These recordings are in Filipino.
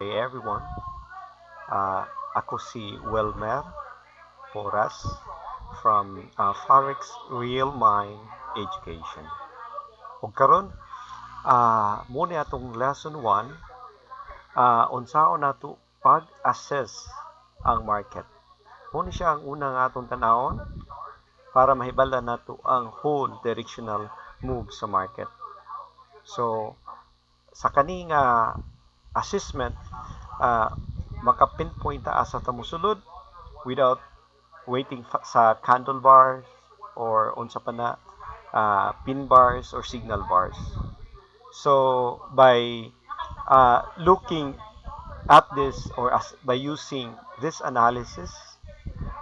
day everyone. Ako si Wilmer Poras from Forex Real Mind Education. Ug karon muna atong lesson 1, unsaon nato pag-assess ang market. Muna siya ang unang atong tanawon para mahibala nato ang whole directional move sa market. So sa kaning assessment, maka-pinpoint ta asa ta mosulod without waiting sa candle bars or unsa pa na pin bars or signal bars. So by looking at this or by using this analysis,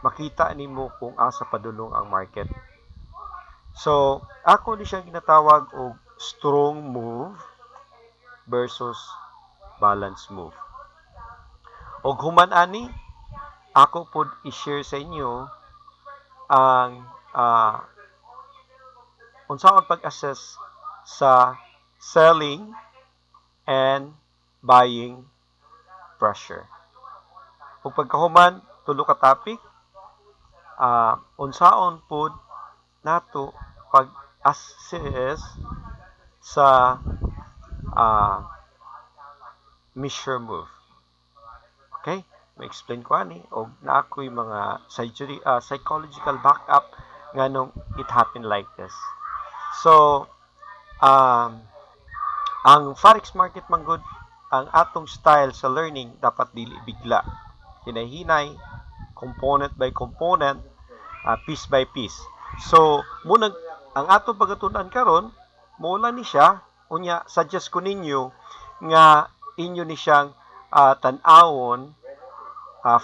makita nimo kung asa padulong ang market. So ako ni siya ginatawag og strong move versus balance move. Og human ani, ako pod i-share sa inyo ang unsaon pag-assess sa selling and buying pressure. Ug pagkahuman tulo ka topic, unsaon pod nato pag-assess sa measure move. Okay? Ma-explain ko ani og na ako'y mga psychological backup nganong it happened like this. So, ang forex market manggod, ang atong style sa learning dapat dili bigla. Hinay-hinay, component by component, piece by piece. So, muna ang atong pagatunan karon, mula ni siya, unya suggest ko ninyo nga inyo ni siyang tan-awon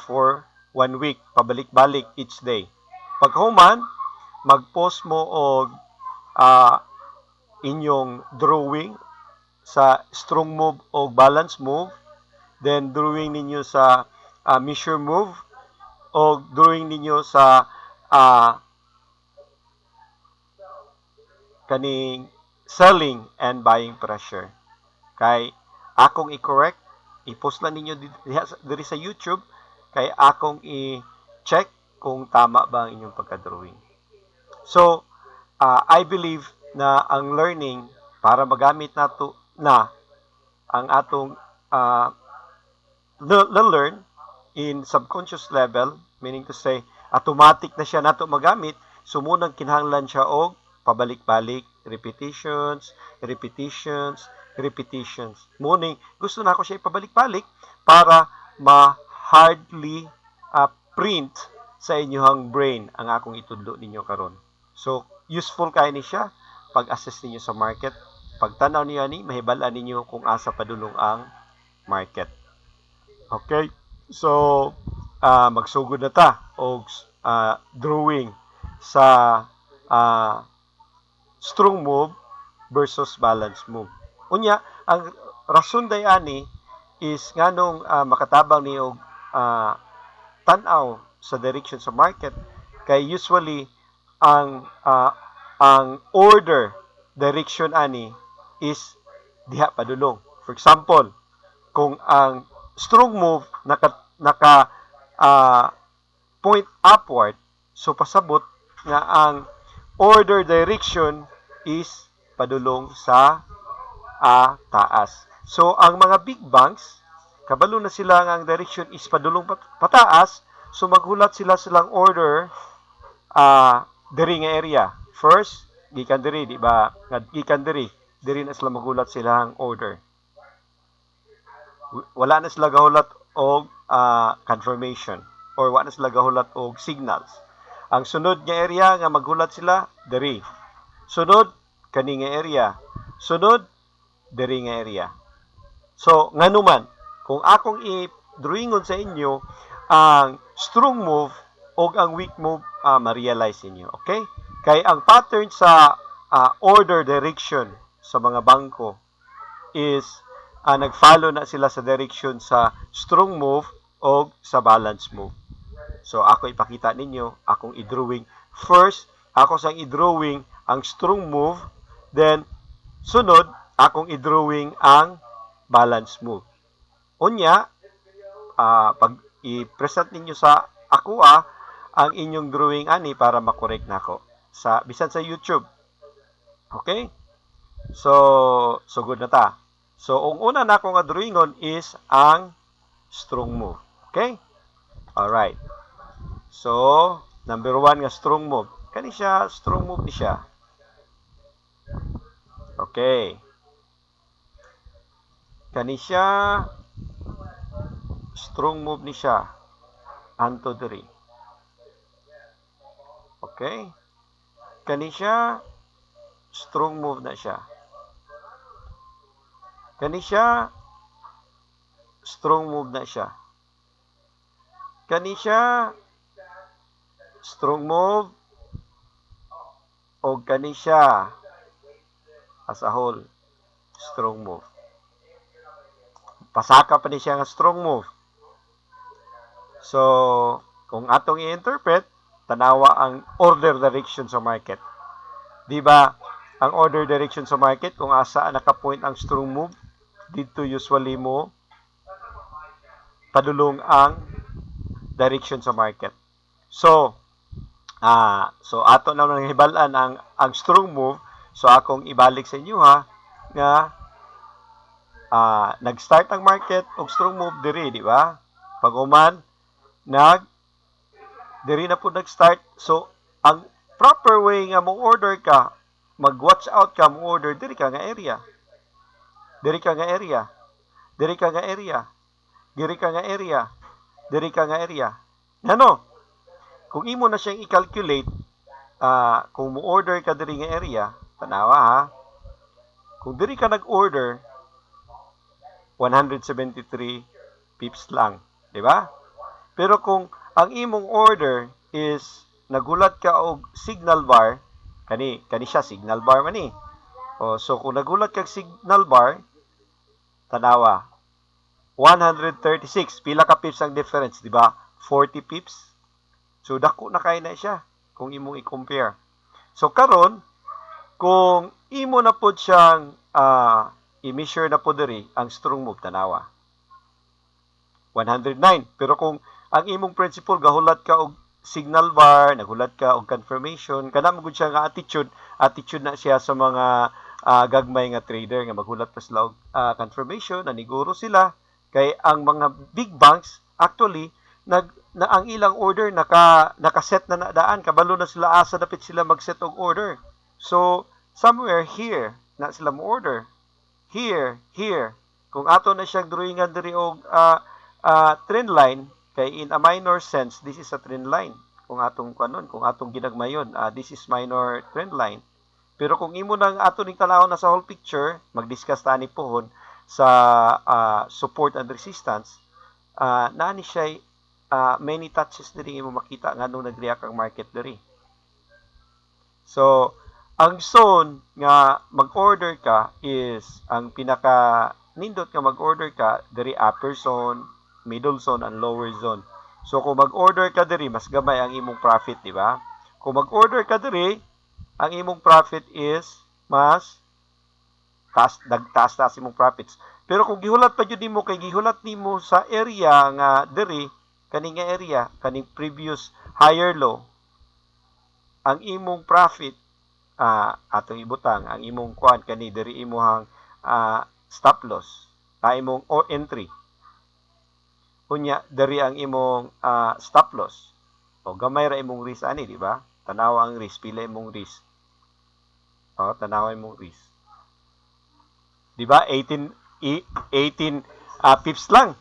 for 1 week, pabalik-balik each day. Paghuman, mag-post mo og inyong drawing sa strong move o balance move, then drawing ninyo sa measure move, o drawing ninyo sa kaning selling and buying pressure. Kay akong i-correct, i-post na ninyo diri sa YouTube, kay akong i-check kung tama ba ang inyong pagka-drawing. So, I believe na ang learning para magamit nato na ang atong learn in subconscious level, meaning to say automatic na siya nato magamit, so munang kinahanglan siya og pabalik-balik, repetitions. Muning gusto na ako siya ipabalik-balik para ma-hardly print sa inyong brain ang akong itudlo ninyo karon. So useful kay ni siya pag-assess ninyo sa market. Pagtanaw niyo ani, mahibal-an ninyo kung asa padulong ang market. Okay? So magsugod na ta og drawing sa strong move versus balance move. Unya, ang rason day ani is nganong makatabang ni og tan-aw sa direction sa market, kay usually ang order direction ani is diha padulong. For example, kung ang strong move naka point upward, so pasabot nga ang order direction is padulong sa taas. So ang mga big banks, kabalo na sila nga ang direction is padulong pataas, so maghulat sila silang order diri nga area. First, gikan diri, di ba? Gikan diri na sila maghulat sila ang order. Wala na sila gahulat og confirmation or wala na sila gahulat og signals. Ang sunod nga area nga maghulat sila diri. Sunod kani nga area. Sunod diri nga area. So nganuman, kung akong i-drawingon sa inyo ang strong move o ang weak move, ma-realize inyo. Okay? Kay ang pattern sa order direction sa mga bangko is nag-follow na sila sa direction sa strong move o sa balance move. So ako ipakita ninyo akong i-drawing. First, ako sang i-drawing ang strong move, then sunod akong i-drawing ang balance move. Unya, pag i-present ninyo sa ako ang inyong drawing ani para makorek nako sa bisan sa YouTube. Okay? So good na ta. So ang una nako nga drawingon is ang strong move. Okay? Alright. So number 1 nga strong move. Kani siya strong move ni siya. Okay. Kani siya strong move ni siya. Anto diri. Okay? Kani siya strong move na siya. Kani siya strong move na siya. Kani siya strong move o kani siya as a whole strong move. Pasaka pa ni siya nga strong move. So, kung atong i-interpret, tanawa ang order direction sa market. Di ba, ang order direction sa market, kung asa naka-point ang strong move, dito usually mo padulong ang direction sa market. So ato na nang hibalan ang strong move. So, akong ibalik sa inyo nga nag-start ang market og strong move diri, di ba? Pag-uman diri na po nag-start. So ang proper way nga mo order ka, mag-watch out ka mo order diri ka nga area. Diri ka nga area. Diri ka nga area. Diri ka nga area. Diri ka nga area. Ngano? Kung imo na siyang i-calculate, kung mo order ka diri nga area, tanawa kung diri ka nag-order 173 pips lang, di ba? Pero kung ang imong order is nagulat ka og signal bar, kani siya signal bar man ni. So kung nagulat ka signal bar, tanawa 136, pila ka pips ang difference, di ba? 40 pips. So dako na kay na siya kung imong i-compare. So karon kung imo na pod siyang i-measure na po diri ang strong move, tanawa 109. Pero kung ang imong principle gahulat ka og signal bar, nagulat ka og confirmation, kana mo gud siya nga attitude na siya sa mga gagmay nga trader nga maghulat pa sila og confirmation, naniguro sila kay ang mga big banks actually ang ilang order naka-set na daan, kabalo na sila asa dapit sila mag-set og order. So somewhere here na sila mo order. Here. Kung ato na siyang drawingan diri og trend line, kay in a minor sense, this is a trend line. Kung atong ginagmayon, this is minor trend line. Pero kung imo nang ato ning tanawon na sa whole picture, mag-discuss ta ni pohon sa support and resistance, naani siya many touches diri imo makita nganong nag-react ang market diri. So, ang zone nga mag-order ka is ang pinaka nindot nga mag-order ka diri upper zone, middle zone, and lower zone. So kung mag-order ka diri, mas gamay ang imong profit, di ba? Kung mag-order ka diri, ang imong profit is mas taas imong profits. Pero kung gihulat pa jud nimo kay gihulat nimo sa area nga diri, kaning area, kaning previous higher low, ang imong profit atong ibutang ang imong kuan kani diri imong stop loss, imong entry. Unya diri ang imong stop loss. O gamay ra imong risk ani, di ba? Tanawa ang risk, pila imong risk. Tanawa imong risk. Di ba? 18 pips lang.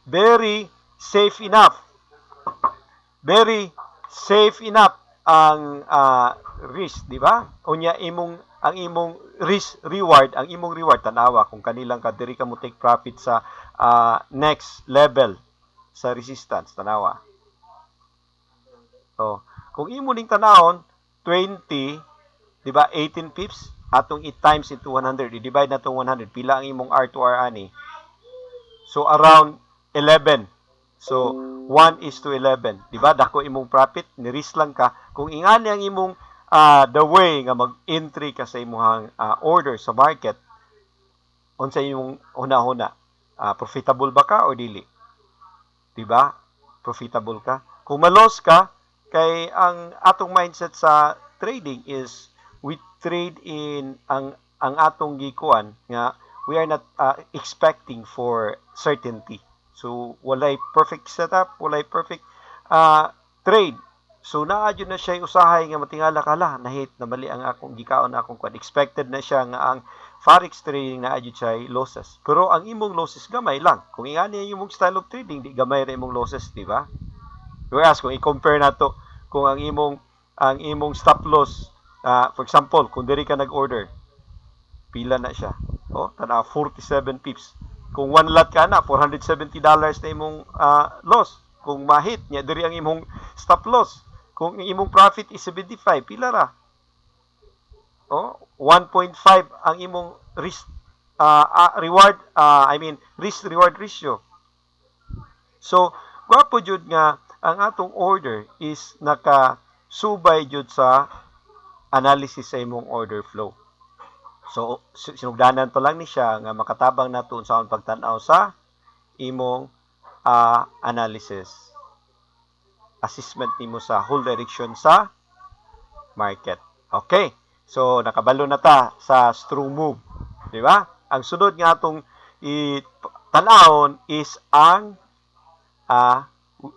Very safe enough. Very safe enough ang risk, di ba? Unya ang imong risk reward, ang imong reward tanawa kung kanilang ka diri ka mo take profit sa next level sa resistance, tanawa. So, kung imo ning tanawon 20, di ba 18 pips atong i-times into 100, i-divide na tong 100, pila ang imong R to R ani? So around 11. So 1:11, di ba? Dako imong profit, ni-risk lang ka. Kung ingani ang imong the way nga mag-entry ka sa imong order sa market, unsa imong una-una, Profitable ba ka o dili? Diba? Profitable ka. Kung ma-loss ka, kay ang atong mindset sa trading is we trade in ang atong gikuan nga we are not expecting for certainty. So walay perfect setup, walay perfect trade. So naadyo na siya usahay nga matingala kala nahit na mali ang akong gikaon na akong kwan. Expected na siya nga ang forex trading na adyo siya losses. Pero ang imong losses gamay lang. Kung ingani yung imong style of trading, di gamay ra imong losses, di ba? Whereas kung i-compare nato kung ang imong stop loss, for example, kung diri ka nag-order, pila na siya. Tana 47 pips. Kung one lot ka na, $470 na imong loss. Kung mahit nya diri ang imong stop loss. Kung imong profit is 75, pila ra? 1.5 ang imong risk risk reward ratio. So, gwapo jud nga ang atong order is nakasubay jud sa analysis sa imong order flow. So, sinugdanan pa lang ni siya nga makatabang nato sa pagtan-aw sa imong analysis. Assessment nimo sa whole direction sa market. Okay. So, nakabalo na ta sa strong move. Di ba? Ang sunod nga atong tanawon is ang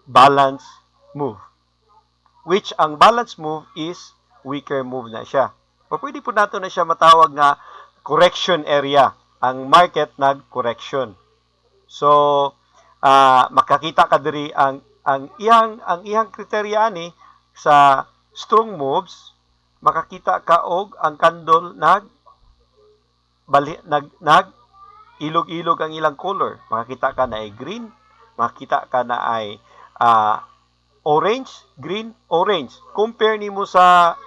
balance move. Which ang balance move is weaker move na siya. O pwede po nato na siya matawag nga correction area. Ang market nag-correction. So, makakita ka diri ang iyang kriteria ni sa strong moves, makakita ka og ang candle nag ilog-ilog ang ilang color. Makakita ka na ay green, makakita ka na ay orange, green, orange. Compare nimo sa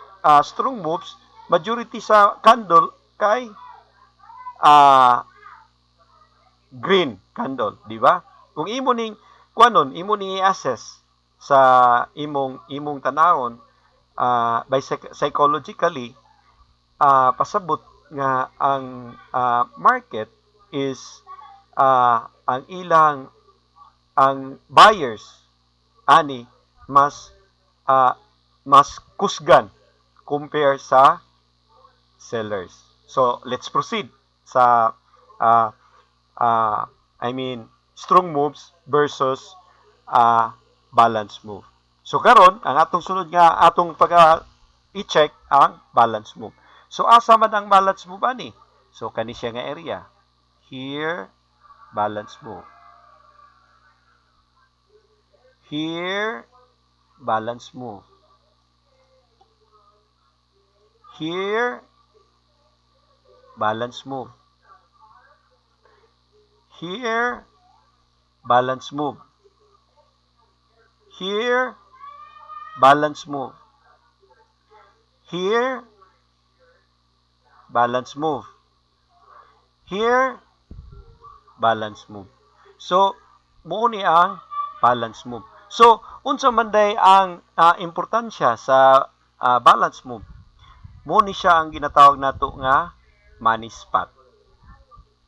strong moves, majority sa candle kay green candle, di ba? Kung imo ning imo ning i-assess sa imong tanawon by psychologically, pasabot nga ang market is ang buyers ani mas kusgan compare sa sellers. So let's proceed sa strong moves versus balance move. So karon ang atong sunod nga atong i-check ang balance move. So asa man ang balance move ani? So kani siya nga area. Here balance move. Here balance move. Here balance move. Here balance move. Here balance move. Here balance move. Here balance move. So mo ni ang balance move. So unsa man day ang importansya sa balance move? Mo ni siya ang ginatawag nato nga money spot.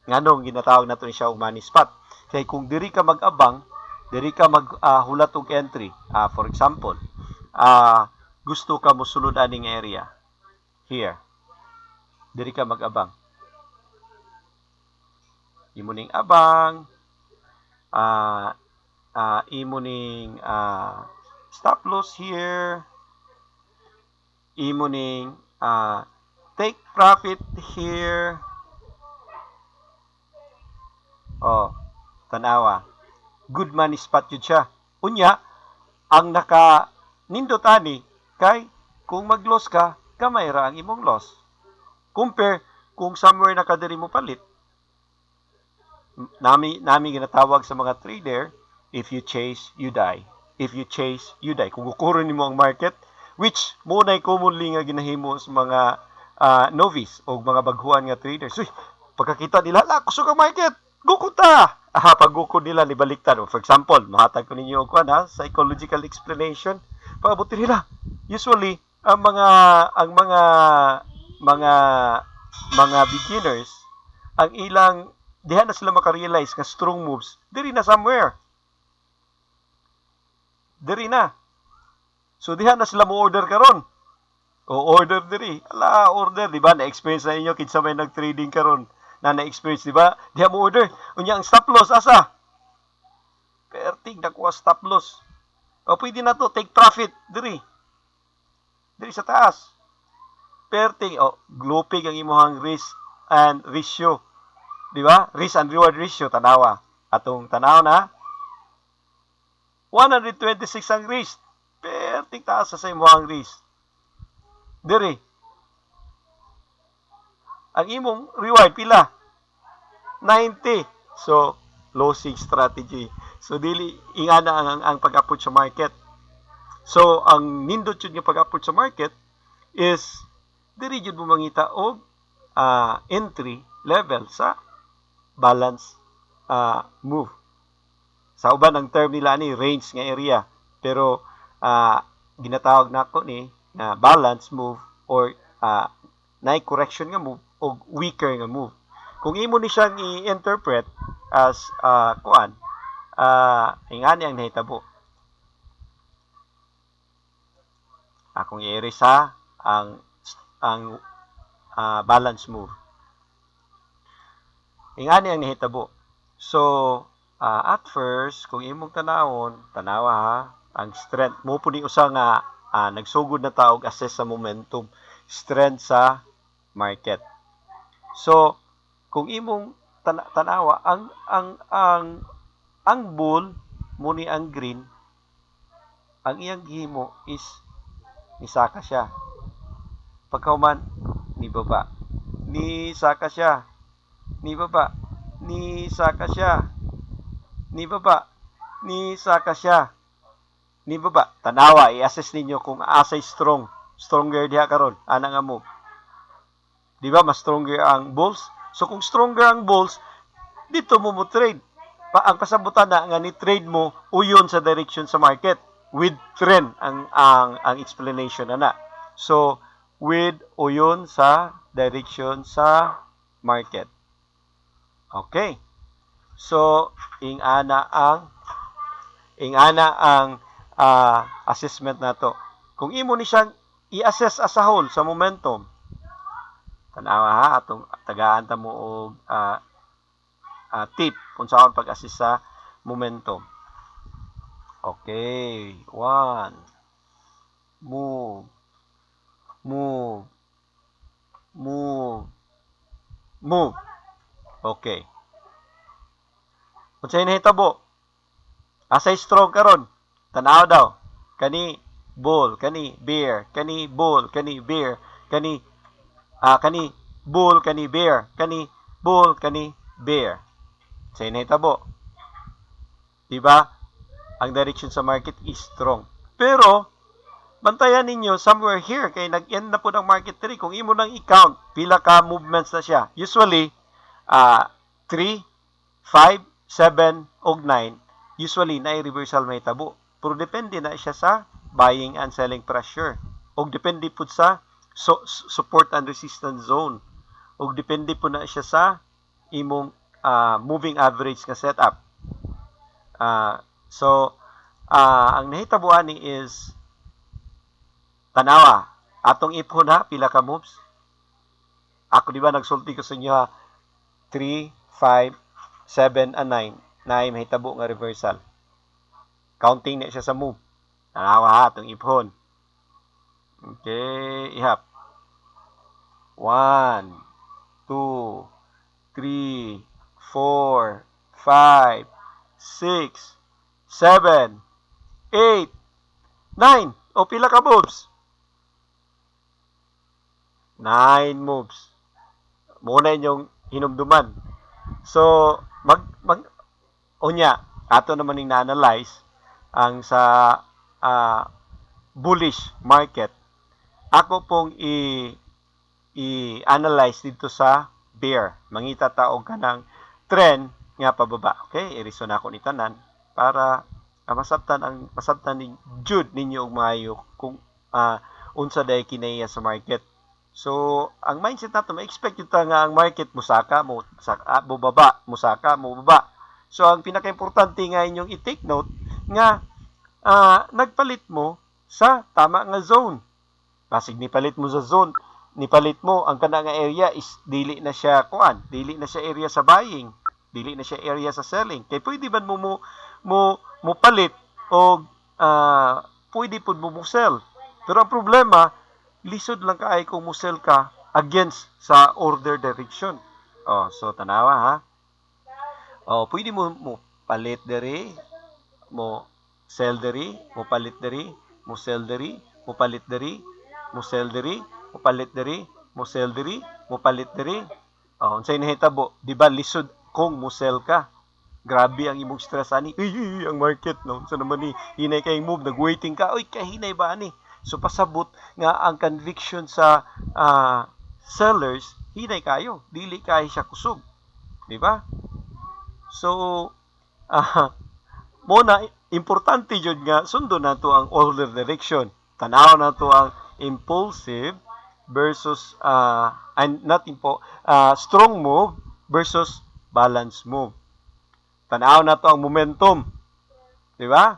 Nganong ginatawag nato ni siya og money spot? Kay kung diri ka mag-abang, diri ka maghulat og entry. For example, gusto ka mo sulod aning area. Here. Diri ka mag-abang. Imo ning abang, imo ning stop loss here, imo ning take profit here. Tanawa. Good money spot yun siya. Unya, ang nindot ani kay kung mag-loss ka, kamay ra ang imong loss. Compare kung somewhere na kadiri mo palit. Nami ginatawag sa mga trader, if you chase, you die. If you chase, you die. Kung kukuron nimo ang market, which munay commonly nga ginahimo sa mga novice o mga baghuan nga traders. Uy, pagkakita nila, kusog ang market, gukuta! Pag-gukod nila, nibaliktad. For example, mahatag ko ninyo ako psychological explanation. Pag-abutin nila. Usually, ang mga beginners, ang ilang diha na sila makarealize nga strong moves, diri na somewhere. Diri na. So diha na sila mo order karon. O order diri. Ala, order, di ba? Na-experience na inyo kinsa may nag-trading karon na-experience, di ba? Diha mo order. Unya ang stop loss asa? Perting nakuha stop loss. O pwede na to take profit diri. Diri sa taas. Perting glopig ang imong risk and ratio. Di ba? Risk and reward ratio tanawa. Atong tanaw na 126 ang risk. Perting taas sa imong risk. Diri. Ang imong reward pila? 90. So, losing strategy. So, dili ingana ang pag-approach sa market. So, ang nindot yun yung pag-approach sa market is diri jud mo mangita og entry level sa balance move. Sa uban ang term nila ni range nga area, pero ginatawag nako ni na balance move or na correction nga move o weaker nga move. Kung imo ni siyang i-interpret as ingani ang nahitabo. Akong i-erase ang balance move. Ingani ang nahitabo. So, at first, kung imong tanawa ang strength mo po ni usa nga nagsugod na taog assess sa momentum, strength sa market. So, kung imong tanawa ang bull mo ni ang green, ang iyang gihimo is nisaka siya. Pagkauman ni baba, ni saka siya, ni baba, ni saka siya, ni baba, ni saka siya, ni baba. Tanawa, i-assess ninyo kung asay stronger diha karon ana nga move. Di ba mas stronger ang bulls? So kung stronger ang bulls, dito mo trade. Ang kasabutan na nga ni trade mo uyon sa direction sa market with trend ang explanation na. So with uyon sa direction sa market. Okay. So ingana ang assessment nato. Kung imo ni siyang i-assess as a whole sa momentum, tanawa atong tagaan ta mo og tip kung saan pag-assess sa momentum. Okay, 1 move. Okay. Unsay nahitabo? Asay strong karon. Tanaw daw. Kani bull, kani bear, kani bull, kani bear, kani bull, kani bear, kani bull, kani bear. Say nahitabo. Diba? Ang direction sa market is strong. Pero bantayan ninyo somewhere here kay nag-end na po ng market 3. Kung imo nang i-count, pila ka movements na siya. Usually 3, 5, 7 og 9 usually na reversal may tabo. Pero depende na siya sa buying and selling pressure. O depende po sa support and resistance zone. O depende po na siya sa imong moving average nga setup. So, ang nahitabuan ni is tanawa. Atong ipon pila ka moves. Ako di ba nagsulti ko sa inyo 3, 5, 7, and 9. 9 mahitabo nga reversal. Counting na siya sa move. Tanawa atong ipon. Okay, ihap. 1, 2, 3, 4, 5, 6, 7, 8, 9. O pila ka moves? 9 moves. Muna inyong hinumduman. So, unya, ato naman yung na-analyze ang sa bullish market. Ako pong i-analyze dito sa bear. Mangita taog ka ng trend nga pababa. Okay? I-reason ako ni tanan para masabtan ni Jude ninyo og maayo kung unsa day kinaiya sa market. So, ang mindset nato ma-expect yun ta nga ang market musaka mo baba, musaka mo baba. So, ang pinaka-importante nga inyong i-take note nga nagpalit mo sa tama nga zone. Basig nipalit mo sa zone, nipalit mo ang kana nga area is dili na siya dili na siya area sa buying, dili na siya area sa selling. Kay pwede ba mo palit o pwede pud mo sell. Pero ang problema, lisod lang kaay kung mo sell ka against sa order direction. So tanawa ha. Pwede mo palit diri, mo sell diri, mo palit diri, mo sell diri, mo palit diri, mo sell diri, mo palit diri, mo sell diri, mo palit diri. Unsay nahitabo? Di ba lisod kung mo sell ka? Grabe ang imong stress ani. Ang market no. So naman ni hinay kay move, nag-waiting ka. Oy, kahinay ba ani? So pasabot nga ang conviction sa sellers hinay kayo, dili kay siya kusog. Di ba? So mo na importante jud nga sundo nato ang order direction. Tanaw nato ang impulsive versus strong move versus balance move. Tanaw nato ang momentum. Di ba?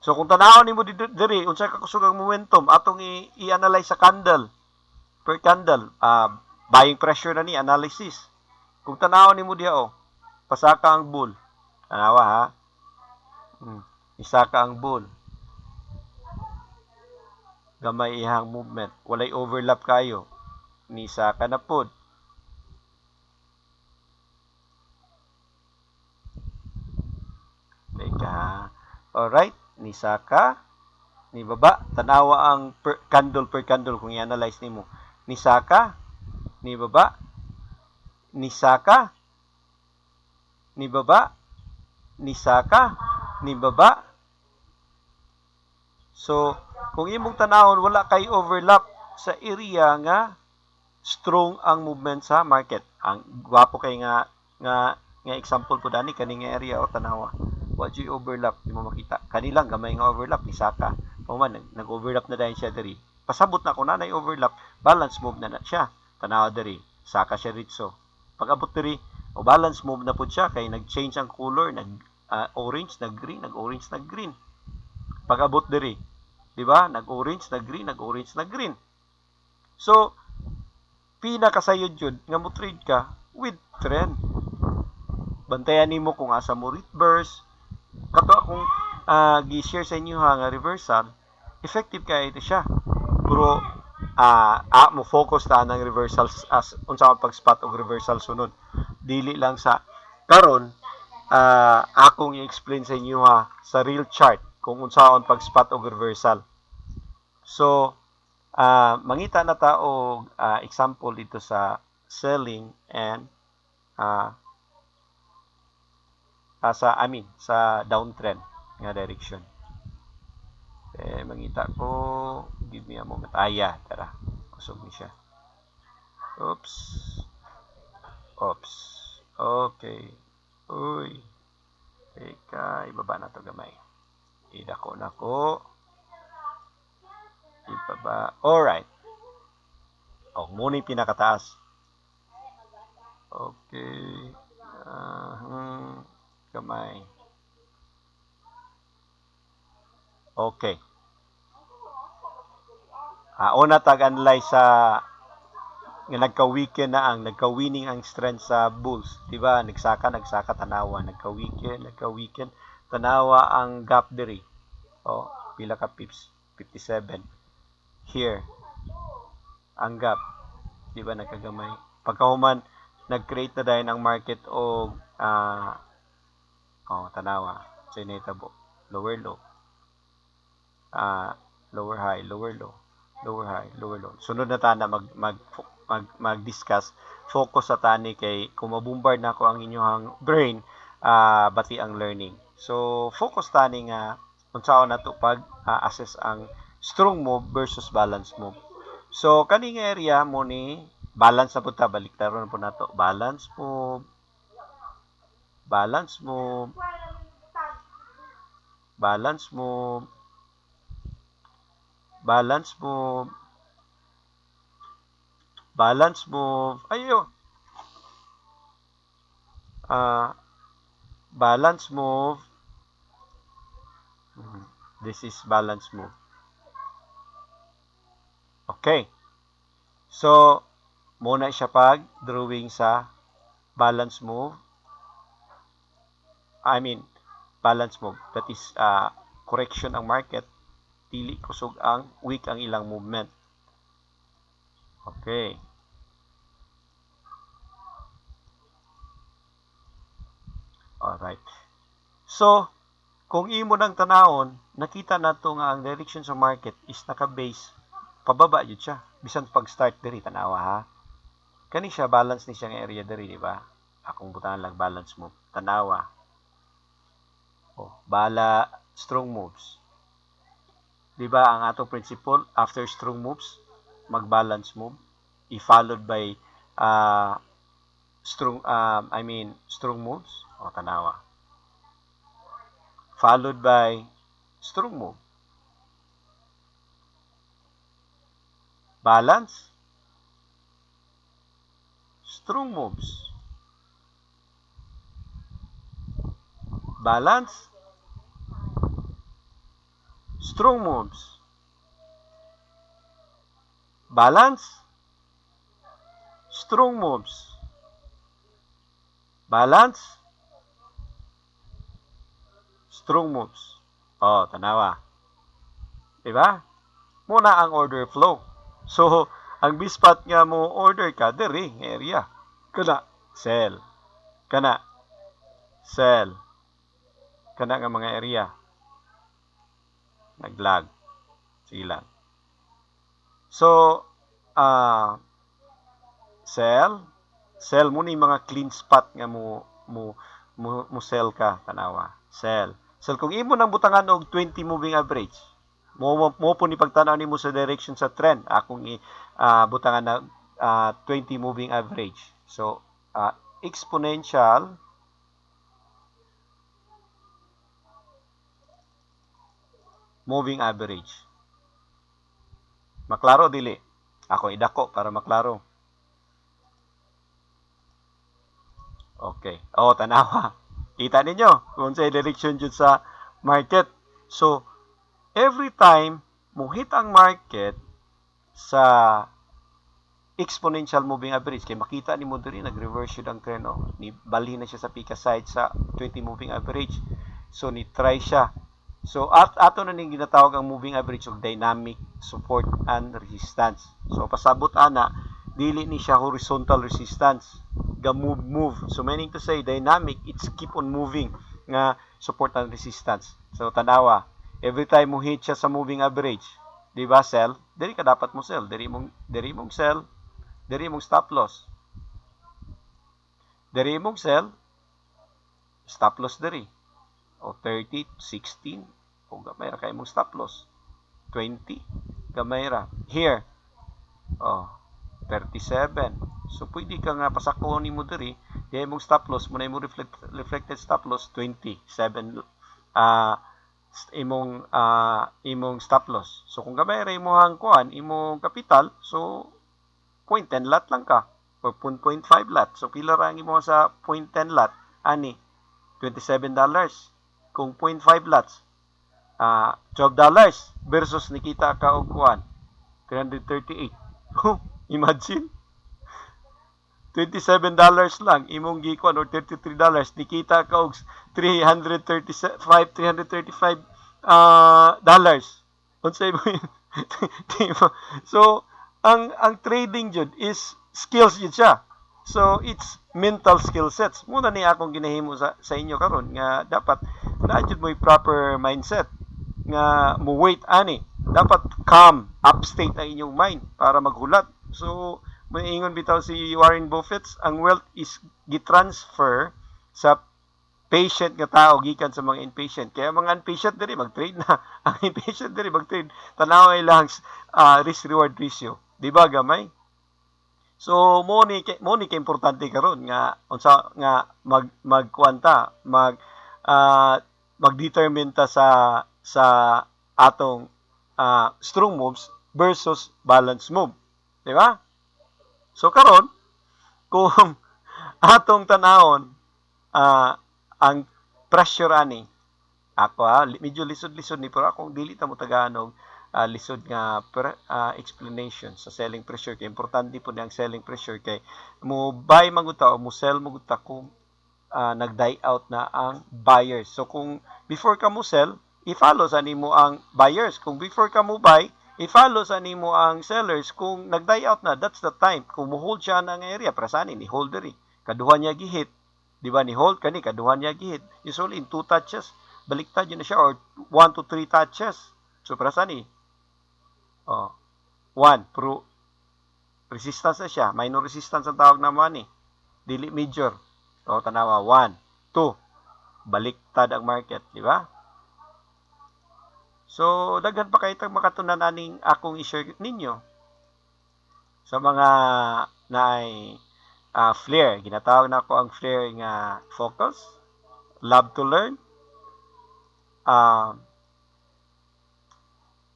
So kung tanaw nimo diri unsa ka kusog ang momentum atong i-analyze sa candle per candle, buying pressure na ni analysis. Kung tanaw nimo diha pasaka ang bull. Tanawa ha. Isa ka ang bull. Gamay ihang movement. Walay overlap kayo. Nisa ka na pod. Teka. Alright. Nisa ka. Ni baba. Tanawa ang per candle kung i-analyze nimo. Nisa ka. Ni baba. Nisa ka. Ni baba. Nisa ka. Ni baba. So, kung imong tanawon wala kay overlap sa area nga strong ang movement sa market. Ang gwapo kay nga example po dani kaning area tanawa. Wa jud overlap di mo makita. Kanilang gamay nga overlap ni Saka. Paman nag-overlap na dayon siya diri. Pasabot na ko nanay overlap, balance move na siya. Tanawa diri, Saka siya ritso. Pag-abot diri, balance move na pud siya kay nag-change ang color, orange, nag-green, nag-orange, nag-green. Pag-abot diri, di ba? Nag-orange, nag-green, nag-orange, nag-green. So, pinakasayod yun nga mo trade ka with trend. Bantayan nimo kung asa mo reverse. Kato akong gi-share sa inyo nga reversal, effective kay ito siya. Pero mo focus ta ng reversals as unsa pag spot og reversal sunod. Dili lang sa karon akong i-explain sa inyo sa real chart kung unsaon pag spot og reversal. So mangita na ta og example dito sa selling and sa downtrend nga direction. Mangita ko, give me a moment. Tara. Kusog ni siya. Oops. Okay. Uy. Teka, ibaba na to gamay. Idako na ko. Ibaba. Alright. Muna yung pinakataas. Okay. Gamay. Okay. Una tag-analyze sa nga nagka-weekend na nagka-winning ang strength sa bulls. Diba? Nagsaka, tanawa. Nagka-weekend, tanawa ang gap diri. Pila ka pips? 57. Here. Ang gap. Diba? Nagkagamay. Pagkahuman, nag-create na dahil ang market o tanawa. So, initabo. Lower low. Lower high, lower low. Lower high, lower low. Sunod na tana mag-discuss. Focus sa tani kay kung mabombard na ko ang inyong brain, bati ang learning. So, focus tani nga unsaon na to pag assess ang strong move versus balance move. So, kaning area mo ni balance na po ta, baliktaron na po na to. Balance move. Balance move. Balance move. Balance move. balance move, ayo, balance move, this is balance move. Okay. So, muna siya pag drawing sa balance move. I mean, balance move. That is correction ang market. Dili kusog ang weak ang ilang movement. Okay. Alright. So, kung imo nang tanawon, nakita nato nga ang direction sa market is naka-base pababa jud siya. Bisan pag-start diri tanawa ha. Kani siya balance ni siyang area diri, di ba? Akong butahan lang balance move. Tanawa. Oh, bala strong moves. Di ba ang atong principle after strong moves, mag-balance move i-followed by strong moves o tanawa. Followed by strong move. Balance, strong moves. Balance, strong moves. Balance, strong moves. Balance, strong moves. Oh, tanawa. Diba? Muna ang order flow. So, ang bispat nga mo order ka, diri, area. Kana, sell. Kana, sell. Kana nga mga area. Naglag. Sige lang. So, sell. Sell mo ni mga clean spot nga mo sell ka, tanawa. Sell. Sell kung imo nang butangan og 20 moving average, mo po ni pagtanaw nimo sa direction sa trend akong butangan na 20 moving average. So exponential moving average. Maklaro dili? Ako idako para maklaro. Okay. Oh, tanawa. Kita ninyo kung sa direction jud sa market. So every time mo hit ang market sa exponential moving average, kay makita ni mo diri nag-reverse yun ang trend, no? Ni bali na siya sa pika side sa 20 moving average. So ni try siya. So ato na ning ginatawag ang moving average og dynamic support and resistance. So pasabot ana dili ni siya horizontal resistance, ga move. So meaning to say dynamic, it's keep on moving nga support and resistance. So tanawa, every time mo hit siya sa moving average, di ba, sell, diri ka dapat mo sell, diri mong sell, diri mong stop loss. Diri mong sell, stop loss diri. O 30, 16, o gamay ra kay mong stop loss. 20, gamay ra. Here, o 37. So pwede ka nga pasakon nimo diri, di mong stop loss mo na imong reflected stop loss 27 imong stop loss. So kung gamay ra imong kuan, imong kapital, so 0.10 lot lang ka or 0.5 lot. So pila ra ang imo sa 0.10 lot? Ani $27. Kung 0.5 lots, $12 versus nikita ka og kuan 338. Imagine, $27 lang imong gikuan or $33, nikita ka og 335 dollars. Unsay mo yun? So ang trading jud is skills jud siya. So it's mental skill sets. Muna ni akong ginahimo sa inyo karon nga dapat na jud mo proper mindset nga mo wait ani. Dapat calm, upstate ang inyong mind para maghulat. So maingon bitaw si Warren Buffett, ang wealth is gitransfer sa patient nga tao gikan sa mga impatient. Kaya mga impatient diri mag-trade na. Ang impatient diri mag-trade. Tanaw lang risk reward ratio. Di ba gamay? So mo ni kay importante karon nga unsa nga magkuanta, mag-determine ta sa atong strong moves versus balance move. Di ba? So karon kung atong tanawon ang pressure ani, ako medyo lisod-lisod ni pero akong dili ta mo Tagalog lisod nga explanation sa selling pressure kay importante po ang selling pressure kay mo buy maguta o mo sell maguta kung nag-die out na ang buyers. So kung before ka mo sell, i-follow sa nimo ang buyers. Kung before ka mo buy, i-follow sa nimo ang sellers. Kung nag-die out na, that's the time. Kung mo-hold siya ng area, para saan ni hold diri. Kaduhan niya gihit. Di ba ni hold kani kaduhan niya gihit. Usually in 2 touches, baliktad yun na siya or 1 to 3 touches. So para saan ni? 1 pro resistance na siya. Minor resistance ang tawag naman ni. Dili major. O tanawa 1, 2. Baliktad ang market, di ba? So daghan pa kayo makatunan aning akong i-share ninyo sa mga naay flare. Ginatawag na ako ang flare nga focus, love to learn.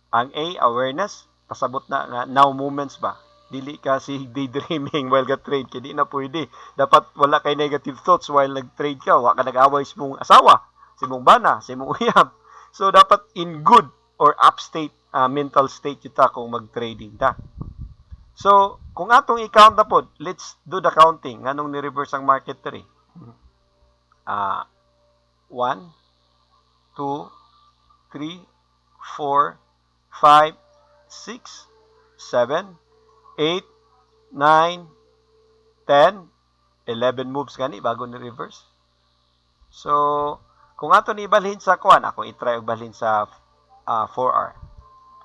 Ang A, awareness, pasabot na nga now moments ba. Dili ka si daydreaming while ga-trade, kaya di na pwede. Dapat wala kay negative thoughts while nag-trade ka. Wala ka nag-away sa mong asawa, sa mong bana, sa mong uyab. So, dapat in good or up state, mental state yuta kung mag-trading ta. So, kung atong i-count na po, let's do the counting. Anong ni-reverse ang market 3? 1, 2, 3, 4, 5, 6, 7, 8, 9, 10, 11 moves gani bago ni reverse. So, kung ato ni ibalhin sa kuan, ako i-try og balhin sa 4R.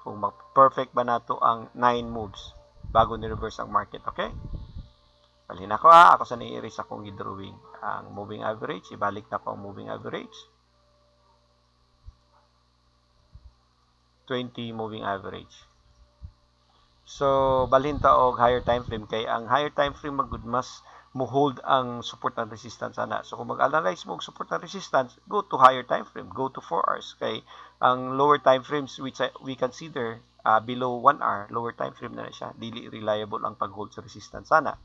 Kung perfect ba nato ang 9 moves bago ni reverse ang market, okay? Balhin ako ako sa ni-erase akong i-drawing ang moving average, ibalik na ko ang moving average. 20 moving average. So, balhin ta og higher time frame kay ang higher time frame magud mas mo hold ang support and resistance ana. So kung mag-analyze mo og support and resistance, go to higher time frame, go to 4 hours kay ang lower time frames which we consider below 1 hour, lower time frame na siya. Dili reliable ang pag-hold sa resistance ana.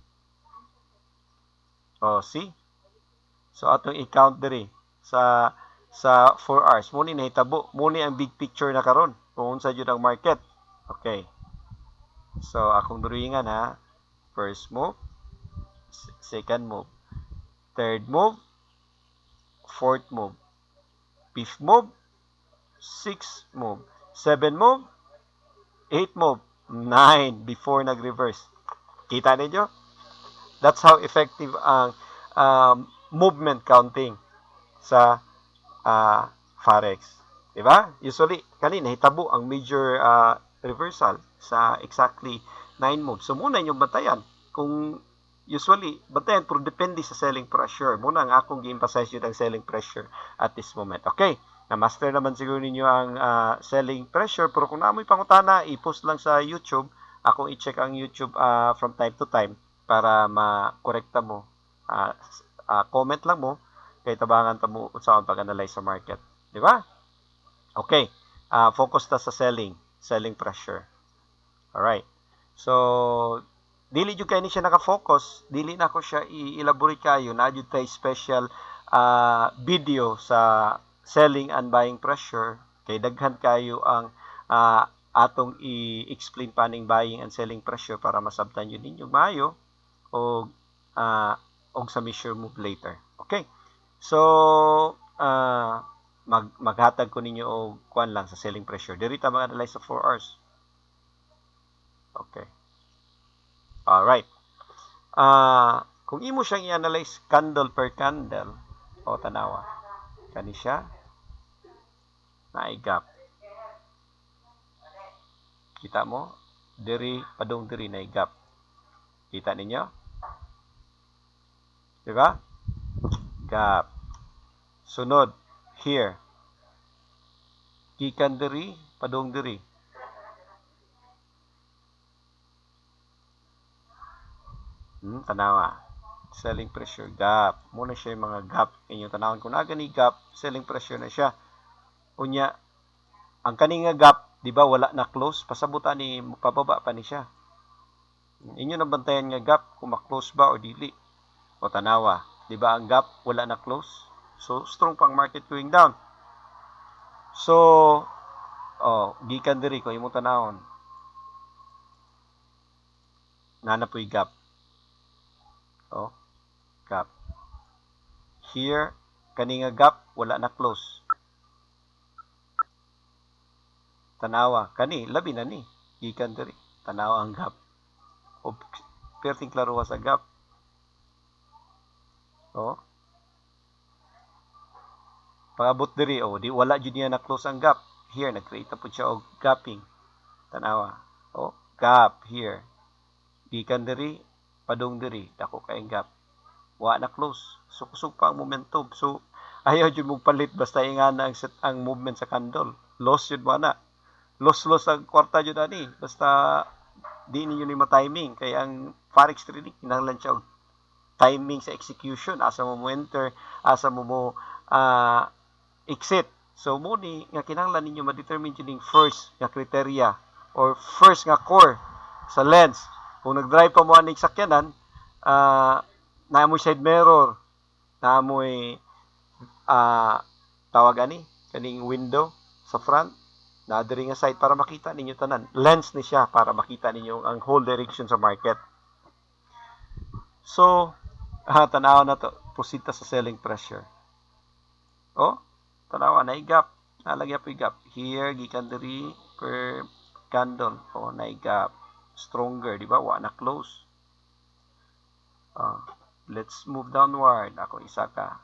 Oh, see? So atong i-count diri sa 4 hours. Muni nahitabo, muni ang big picture na karon kung unsa jud ang market. Okay. So, akong drawingan ha. First move, second move, third move, fourth move, fifth move, sixth move, seventh move, eighth move, 9 before nag-reverse. Kita ninyo? That's how effective ang movement counting sa Forex. Diba? Usually, kanina hitabo ang major reversal sa exactly 9 moves. So, muna yung bantayan. Kung usually, bantayan, pero depende sa selling pressure. Muna ang akong gi-emphasize yun ang selling pressure at this moment. Okay. Na-master naman siguro ninyo ang selling pressure. Pero kung naamoy pangutana, i-post lang sa YouTube. Akong i-check ang YouTube from time to time para ma-correcta mo. Comment lang mo kay tabangan ta mo sa pag-analyze sa market. Di ba? Okay. Focus ta sa selling pressure. Alright. So, dili jud kay ni siya naka-focus, dili na ko siya i-elaborate kayo, na jud tay special video sa selling and buying pressure kay daghan kayo ang atong i-explain paning buying and selling pressure para masabtan yun ninyo maayo o sa measure move later. Okay? So, maghatag ko ninyo og kuan lang sa selling pressure. Diri ta mag-analyze sa 4 hours. Okay. Alright. Kung imo siyang i-analyze candle per candle, o tanawa, kani siya, na gap. Kita mo? Diri, padung diri na gap. Kita ninyo? Diba? Gap. Sunod, here. Gikan diri, padung diri. Tanawa. Selling pressure gap. Muna siya yung mga gap. Inyong tanawan kung nagani gap, selling pressure na siya. Unya, ang kaninga gap, di ba wala na close, pasabutan ni pababa pa ni siya. Inyo na bantayan nga gap kung ma-close ba o dili. O tanawa, di ba ang gap wala na close? So strong pang market going down. So gikan diri ko imong tanawon. Nanapoy gap. Gap. Here kani nga gap wala na close. Tanawa kani labi na ni gikan diri. Tanawa ang gap. O perting klaro sa gap. Paabot diri di wala jud niya na close ang gap. Here nag-create na pud siya og gapping. Tanawa. Gap here. Gikan diri padung diri dako kay gap. Wa na close. So kusog pa ang momentum. So ayaw jud mong palit basta ingana ang movement sa candle. Loss jud mo na. Loss ang kwarta jud ani. Basta di ninyo ni ma-timing kay ang forex trading kinahanglan siya og timing sa execution, asa mo enter, asa mo exit. So mo ni nga kinahanglan ninyo ma-determine yung first nga criteria or first nga core sa lens. Kung nag-drive pa mo aning sakyanan, naamoy side mirror, naamoy tawag ani kaning window sa front, na diri nga side para makita ninyo tanan. Lens ni siya para makita ninyo ang whole direction sa market. So tanawa na to, proceed ta sa selling pressure. Tanawa na gap, nalagya po gap here gikan diri per candle. Na gap stronger, di ba? Wa na close. Let's move downward. Ako isa ka.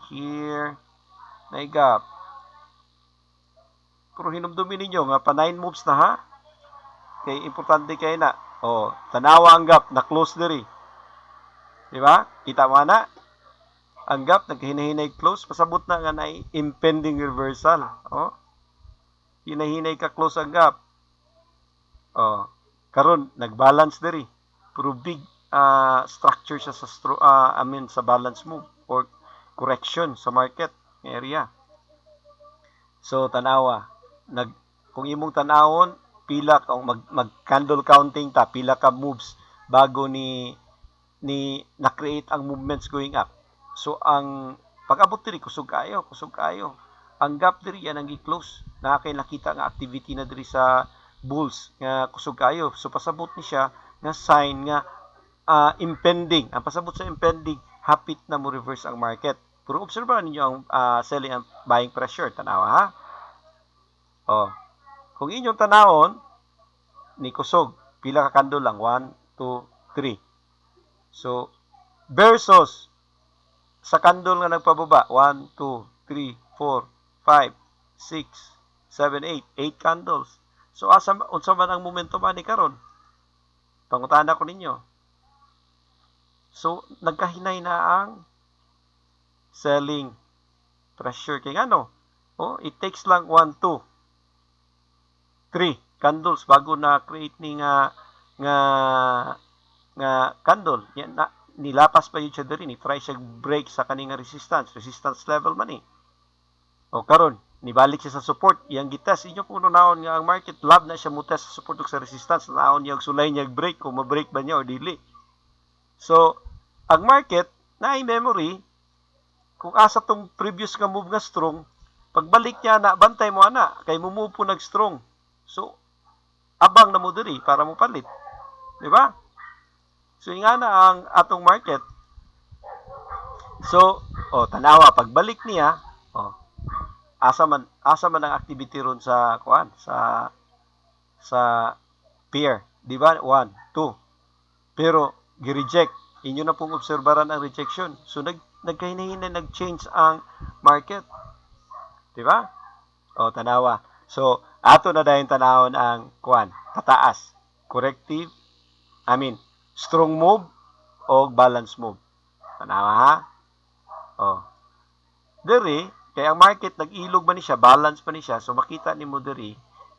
Here na gap. Pero hinumdumin ninyo nga pa 9 moves na ha. Kay importante kay na. Tanawa ang gap na close diri. Di ba? Kita mo na. Ang gap naghinay-hinay close, pasabot na nga na impending reversal. Hinahinay ka close ang gap. Karon nagbalance diri. Pero big structure siya sa sa balance move or correction sa market area. So tanawa, kung imong tanawon, pila ka mag candle counting ta, pila ka moves bago ni na-create ang movements going up. So ang pag-abot diri kusog kayo. Ang gap diri yan ang gi-close. Kay nakita nga activity na diri sa bulls nga kusog kayo. So pasabot ni siya nga sign nga impending. Ang pasabot sa impending, hapit na mo reverse ang market. Pero obserbahan ninyo ang selling and buying pressure. Tanawa ha. Kung inyong tanawon ni kusog, pila ka candle lang? 1, 2, 3. So versus sa candle nga nagpababa, 1, 2, 3, 4, 5, 6, 7, 8 candles. So unsa man ang momentum ani karon? Pangutana ko ninyo. So nagkahinay na ang selling pressure kay ngano? It takes lang 1, 2, 3 candles bago na create ni nga candle. Yan na nilapas pa yun siya diri, ni try siya break sa kaning resistance level man karon nibalik siya sa support, iyang gitas inyo kung naon nga ang market love na siya mutas sa support ug sa resistance, naon niya og sulay niya break kung ma-break ba niya o dili. So ang market na memory kung asa tong previous nga move nga strong, pagbalik niya na bantay mo ana kay move po nag strong. So abang na mo diri para mo palit, di ba? So ingana ang atong market. So tanawa pagbalik niya, asa man ang activity ron sa sa pair, di ba? 1, 2. Pero gi-reject. Inyo na pong obserbaran ang rejection. So nagkahinay nag-change ang market. Di ba? Tanawa. So ato na dayon tanawon ang pataas. Corrective, strong move o balance move. Tanawa ha? Diri, kaya ang market nag-ilog ba ni siya, balance pa ni siya, so makita ni mo diri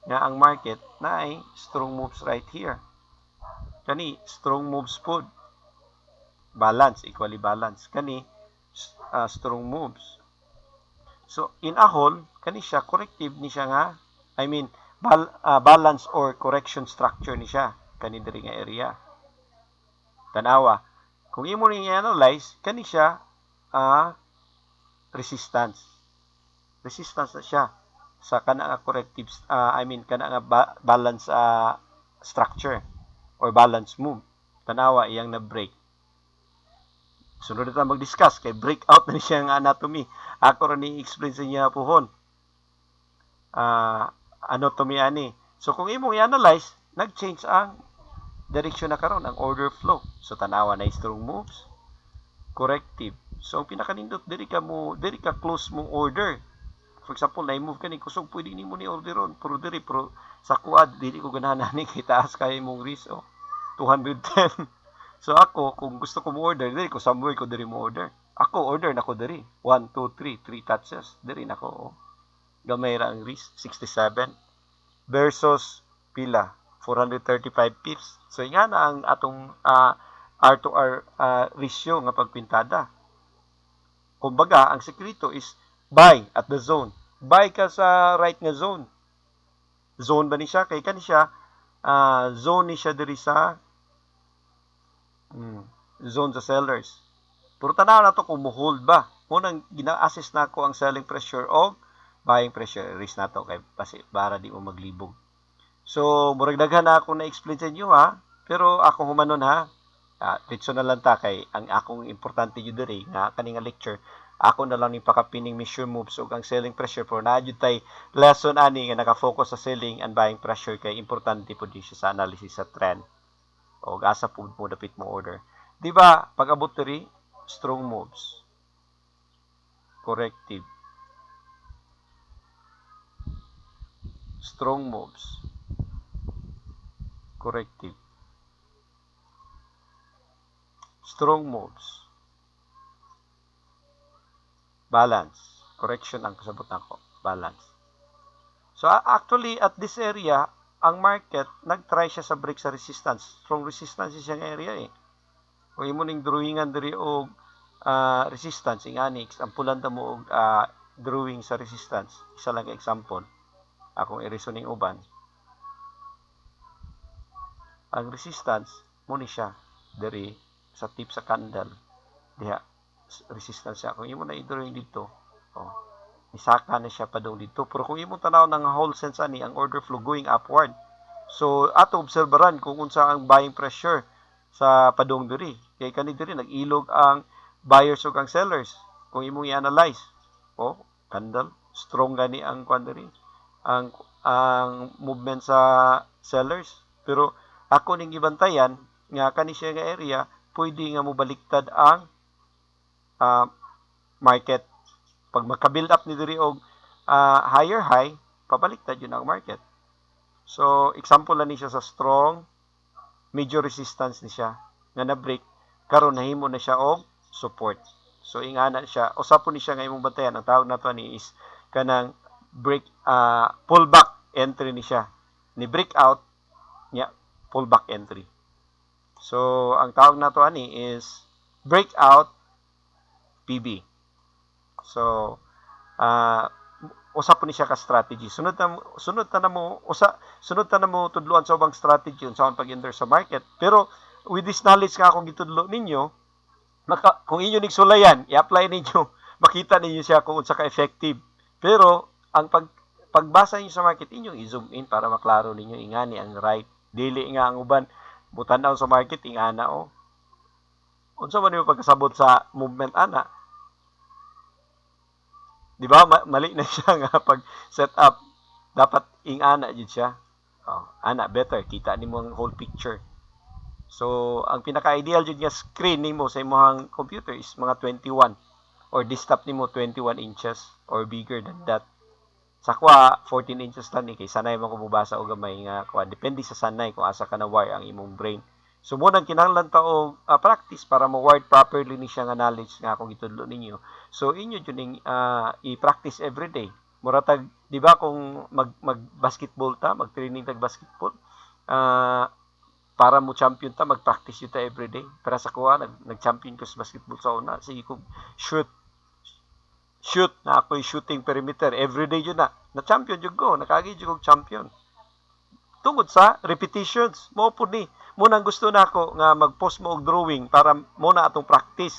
nga ang market na ay strong moves right here. Kani, strong moves po. Balance, equally balance. Kani, strong moves. So, in a whole, kani siya, corrective ni siya nga, balance or correction structure ni siya. Kani diri nga area. Tanawa, kung imo ning i-analyze, kani siya resistance. Resistance na siya sa kana nga corrective, kana nga balance structure or balance move. Tanawa, iyang na-break. Sunod na mag-discuss kay breakout na siya nga anatomy. Ako rin i-explain sa niya pohon. Anatomy ani. So kung imong i-analyze, nag-change ang direction na karon, ang order flow. So tanawa na strong moves, corrective. So ang pinakanindot diri ka close mo order. For example, na-move ka ni kusog, pwede nimo ni orderon. Pero diri sa quad dili ko ganahan ni kay taas kay imong risk 210. So ako, kung gusto ko mo-order, diri ko somewhere ko diri mo-order. Ako, order na ko diri. 1, 2, 3, 3 touches. Diri na ko. Gamay ra ang risk. 67 versus pila. 435 pips. So, nga na ang atong R to R ratio nga pagpintada. Kumbaga, ang sekreto is buy at the zone. Buy ka sa right nga zone. Zone ba ni siya? Kay kan siya, zone ni siya diri sa zone sa sellers. Pero tanaw na to kung mo-hold ba. Munang gina-assess na ko ang selling pressure o buying pressure. Risk na to kay para di mo maglibog. So, murag daghan na ako na-explain sa inyo pero ako humanon dito na lang ta kay ang akong importante yun diri nga kaninga lecture. Ako na lang ni pakapining measure moves ug ang selling pressure for na jud tay lesson ani nga naka-focus sa selling and buying pressure kay importante pud siya sa analysis sa trend. O asa po mo dapit mo order. Di ba, pag abot diri, strong moves, corrective, strong moves, corrective, strong moves, balance, correction ang kasabot nako, balance. So actually at this area, ang market, nag-try siya sa break sa resistance. Strong resistance siya nga area Kung imo ning drawingan diri og resistance, ingani, example ta mo og drawing sa resistance. Isa lang ka example. Akong i-reasoning uban. Ang resistance, mo ni siya diri sa tip sa candle. Diha, resistance siya. Kung imo na i-drawing dito, isaka na siya padung dito. Pero kung imong tanaw ng whole sense ani ang order flow going upward. So ato obserbaran kung unsa ang buying pressure sa padung diri. Kay kani diri nag-ilog ang buyers ug ang sellers. Kung imong i-analyze, candle strong gani ang kwan diri. Ang movement sa sellers. Pero ako ning gibantayan nga kani siya nga area pwede nga mobaliktad ang market. Pag maka-build up ni diri og higher high, pabaliktad yun ang market. So, example na ni siya sa strong, major resistance ni siya nga na-break, karon nahimo na siya og support. So, ingana siya, usapon ni siya nga imong bantayan, ang tawag nato ni is kanang break, pullback entry ni siya. Ni breakout, pullback entry. So, ang tawag nato ani is breakout PB. So, usap po ni siya ka strategy. Sunod na mo tudluan sa ubang strategy unsa man pag-enter sa market. Pero with this knowledge nga akong gitudlo ninyo, kung inyo ning sulayan, i-apply ninyo, makita ninyo siya kung unsa ka effective. Pero ang pagbasa niyo sa market, inyo i-zoom in para maklaro ninyo ingani ang right. Dili nga ang uban butan-aw sa market ingana unsa man yung pagkasabot sa movement ana. Di ba? Mali na siya nga pag set up. Dapat ingana jud siya. Ana, better. Kita nimo ang whole picture. So, ang pinaka-ideal jud nga screen nimo sa imong computer is mga 21 or desktop nimo 21 inches or bigger than that. Sa kwa, 14 inches lang kay sanay man ko mubasa og gamay nga kwa. Depende sa sanay kung asa ka na wire ang imong brain. So, muna kinahanglan ta og practice para mo-word properly ni siya nga knowledge nga akong gitudlo ninyo. So, inyo dyan i-practice everyday. Muratag, di ba kung mag-basketball ta, mag-training tag basketball, para mo champion ta, mag-practice yun ta everyday. Para sa kuha, nag-champion ko sa basketball sa una. Sige kong shoot na ako'y shooting perimeter. Everyday yun na. Na-champion yun ko. Nakagi yun kong champion. Tungod sa repetitions. Mo po ni. munang gusto na ako nga mag-post mo og drawing para muna atong practice.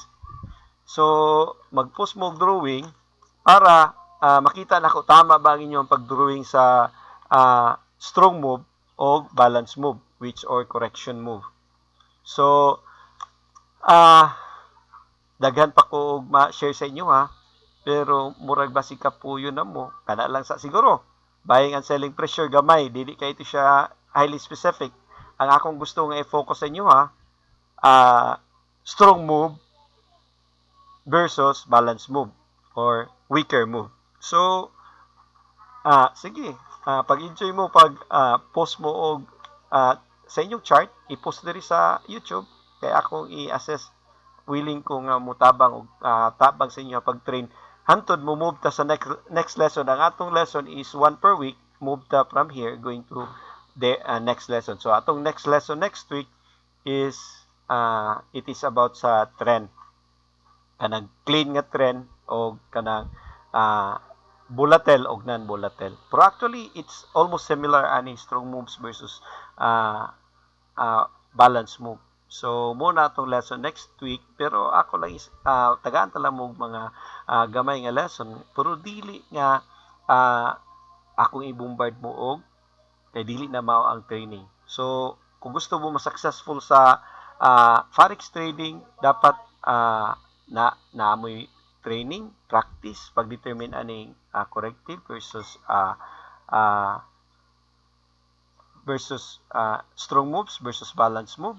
So mag-post mo og drawing para makita na ko tama ba ang inyong pag-drawing sa strong move o balance move, which or correction move. So daghan pa ko ma-share sa inyo ha, pero murag basi ka po yun na mo, kana lang sa siguro buying and selling pressure gamay, dili kay ito siya highly specific. Ang akong gusto nga i-focus sa inyo ha, strong move versus balance move or weaker move. So sige, pag-enjoy mo pag post mo og sa inyong chart, i-post diri sa YouTube kay akong i-assess willing ko nga mutabang og tabang sa inyo pag-train hantod mo move ta sa next lesson. Ang atong lesson is 1 per week, move ta from here going to the next lesson. So atong next lesson next week is it is about sa trend, kanang clean nga trend o kanang volatile o non-volatile. Pero actually it's almost similar ani strong moves versus balance move. So, muna itong lesson next week, pero ako lang tagaan talang mo mga gamay nga lesson, pero dili nga akong i-bombard mo og kay dili na mao ang training. So, kung gusto mo ma-successful sa forex trading, dapat naamoy training, practice, pag-determine aning corrective versus strong moves versus balance move.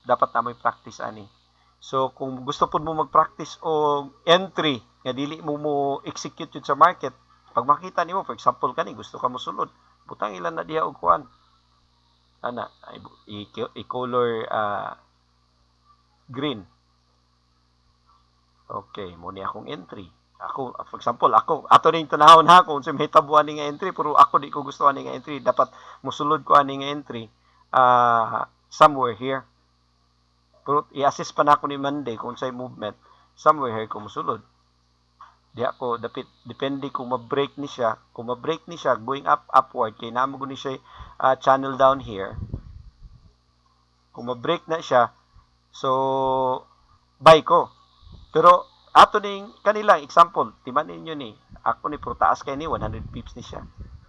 Dapat na may practice ani. So kung gusto po mo mag-practice o entry nga dili mo execute yun sa market, pag makita nimo for example kani gusto ka mo sulod, butang ilan na diha og kuan ana i-color green. Okay, mo ni akong entry. Ako for example ato ning tanahon ha kung sa may tabuan ni nga entry, pero ako di ko gusto ani nga entry, dapat mosulod ko ani nga entry somewhere here. Pero i-assess pa na ako ni Monday kung sa'y movement, somewhere here ko musulod. Di ako, depende kung ma-break ni siya. Kung ma-break ni siya, going upward, kaya naman ko ni siya channel down here. Kung ma-break na siya, so, buy ko. Pero, ato ning kanila, example, timan ninyo ni, ako ni taas kay ni, 100 pips ni siya.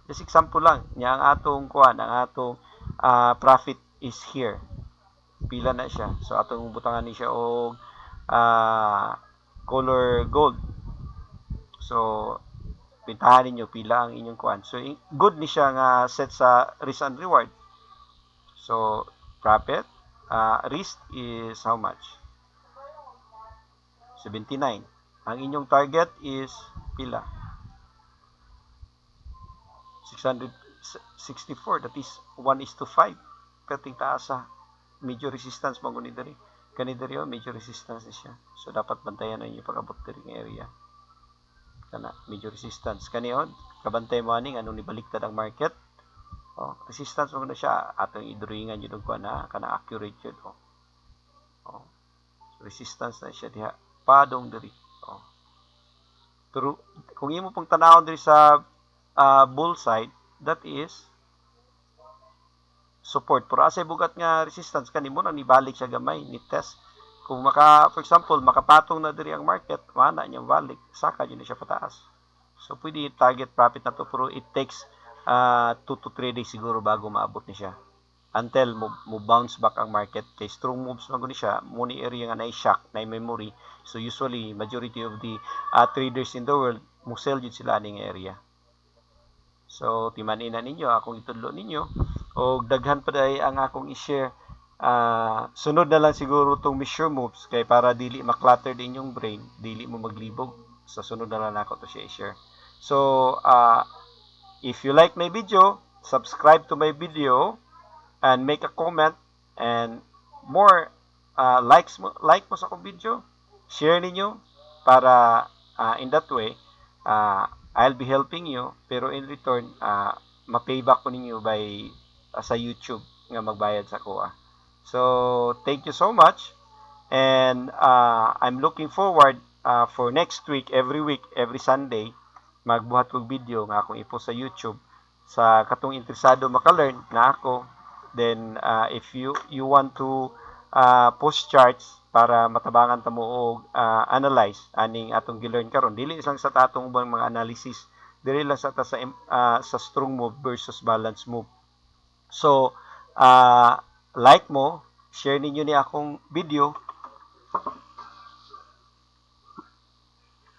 Just example lang, niya ang atong kuan, ang atong profit is here. Pila na siya. So atong butangan ni siya og color gold. So pintahan ninyo pila ang inyong kuan. So good ni siya nga set sa risk and reward. So profit risk is how much? 79. Ang inyong target is pila? 664. That is 1:5. Kating taas sa major resistance mo guni diri. Kani diri major resistance siya. So dapat bantayan ninyo pag-abot diri nga area. Kana major resistance kanion, kabantay mo ani anong nibaliktad ang market. Resistance mo na siya atong idrawingan jud og kana accurate jud So, resistance na siya diha padong diri. Pero kung imo pong tanawon diri sa bull side, that is support. Pero asay bugat nga resistance kanimo na nibalik siya gamay ni test. Kung for example makapatong na diri ang market, wala niyang balik, saka yun siya pataas. So pwede target profit na to, pero it takes 2 to 3 days siguro bago maabot ni siya. Until mo bounce back ang market. Kay strong moves man guni siya, mo ni area nga na shock, na memory. So usually majority of the traders in the world mo sell jud sila ning area. So timanin na ninyo akong itudlo ninyo. O daghan pa day ang akong i-share. Sunod na lang siguro tong measure moves kay para dili maklutter din yung brain, dili mo maglibog. Sa sunod na lang ako to i-share. So if you like my video, subscribe to my video and make a comment, and more like mo sa akong video, share ninyo para in that way I'll be helping you, pero in return ma-payback ko ninyo by sa YouTube nga magbayad sa kuha. So thank you so much, and I'm looking forward for next week, every week, every Sunday magbuhat kog video nga akong ipost sa YouTube sa katong interesado maka-learn na ako Then if you want to post charts para matabangan ta mo og analyze aning atong gilearn karon, dili lang sa tatong ubang mga analysis, dili lang sa ta sa strong move versus balance move. So like mo, share ninyo ni akong video,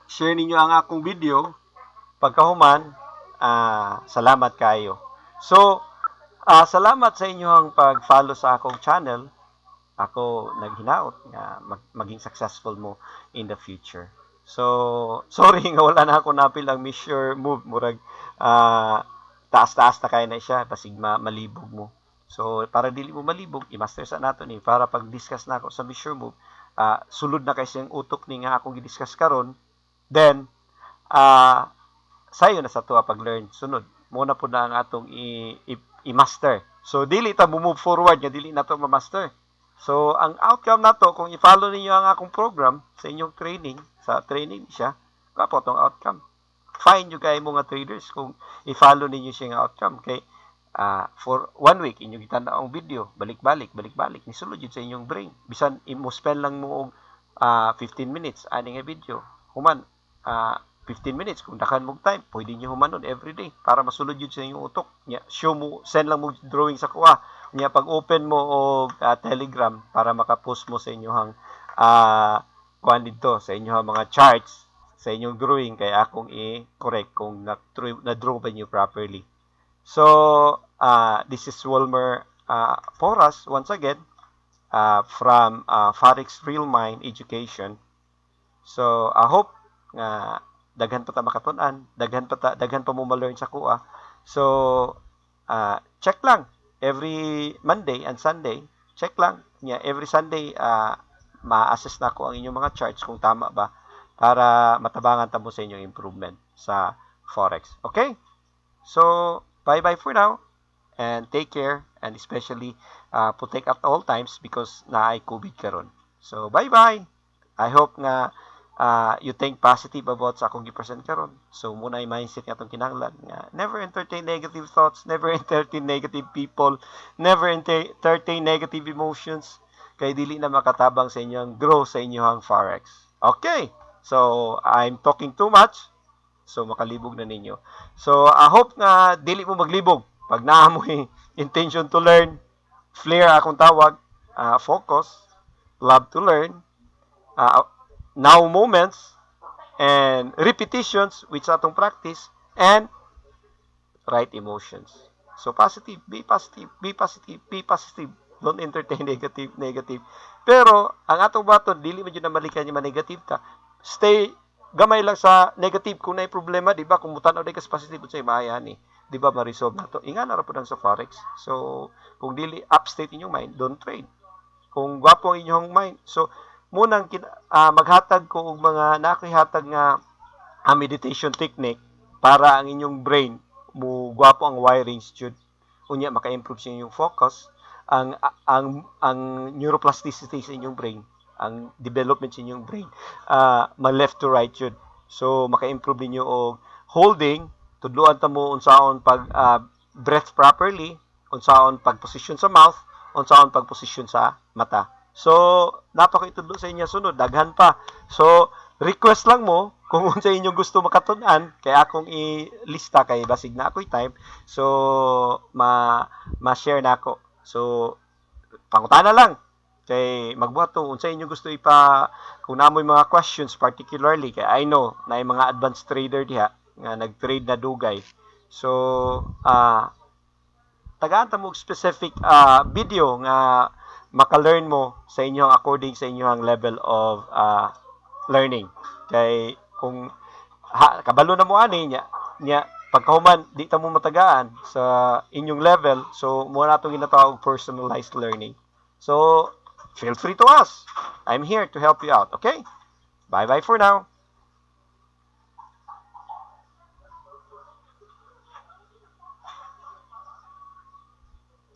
share ninyo ang akong video. Pagkahuman, salamat kayo. So salamat sa inyong pag-follow sa akong channel. Ako naghinaot nga maging successful mo in the future. So sorry nga wala na ako napil ang measure move, murag taas-taas na kaya na siya basig malibog mo. So para dili mo malibog, i-master sa nato ni para pag-discuss na ako sa measure move, sulod na kay siyang utok ni nga akong gi-discuss karon. Then sayo na sa tuwa pag-learn sunod. Muna po na ang atong i-master. So dili ta mo move forward nga dili nato ma-master. So, ang outcome na to, kung i-follow ninyo ang akong program sa inyong training, sa training siya, kapo itong outcome. Fine nyo kayo mga traders kung i-follow ninyo siyang outcome. Kay, for 1 week, inyong itanda ang video, balik-balik, nisulod yun sa inyong brain. Bisan, mo-spend lang mo 15 minutes, aning nga video. Human, 15 minutes, kung dakan mong time, pwede nyo humanon everyday para masulod yun sa inyong utok. Show mo, send lang mo drawing sa kuha. Nya pag open mo o Telegram para maka-post mo sa inyohang kuan dito sa inyong mga charts sa inyong drawing kay akong i-correct kung na-draw ba niyo properly. So this is Wilmer Porras once again from Forex Real Mind Education. So I hope daghan pa ta makatun-an, daghan pa mo ma-learn sa kuha. So check lang every Monday and Sunday, check lang niya every Sunday, ma-assess na ko ang inyong mga charts kung tama ba para matabangan ta mo sa inyong improvement sa Forex. Okay? So, bye-bye for now and take care, and especially protect at all times because naay COVID karon. So, bye-bye. I hope nga you think positive about sa akong gi-present karon. So muna yung mindset nga itong kinahanglan nga never entertain negative thoughts, never entertain negative people, never entertain negative emotions kay dili na makatabang sa inyong grow sa inyong Forex. Okay, so I'm talking too much, so makalibog na ninyo. So I hope nga dili mo maglibog pag naa mo intention to learn. Flair akong tawag, focus, love to learn, now moments, and repetitions which atong practice, and right emotions. So positive, be positive, be positive, be positive. Don't entertain negative. Pero ang atong baton dili man jud na malikan yung negative ta. Stay gamay lang sa negative kung naay problema, di ba? Kung mutan-aw day ka sa positive unsay maayan ni, di ba ma-resolve nato. Ingana ra pud ang sa Forex. So kung dili upstate inyong mind, don't trade. Kung gwapo ang inyong mind, so munang maghatag ko og mga nakihatag nga meditation technique para ang inyong brain mo gwapo ang wirings jud, unya maka-improve sa inyong focus, ang neuroplasticity sa inyong brain, ang development sa inyong brain ma left to right jud. So maka-improve ninyo og holding, tudloan ta mo unsaon pag breath properly, unsaon pag position sa mouth, unsaon pag position sa mata. So, napakitudlo sa inyo sunod, daghan pa. So, request lang mo kung unsa inyong gusto makatun-an kay akong ilista kay basig na ako'y time. So, ma-share na ako. So, pangutana lang kay magbuhat to unsa inyong gusto kung namoy mga questions particularly kay I know na yung mga advanced trader diha nga nag-trade na dugay. So, tagaan ta mo specific video nga maka-learn mo sa inyong according sa inyong level of learning. Kay kung kabalo na mo ani nya pagkahuman di ta mo matagaan sa inyong level, so mo na itong ginatawag personalized learning. So feel free to ask. I'm here to help you out. Okay? Bye-bye for now.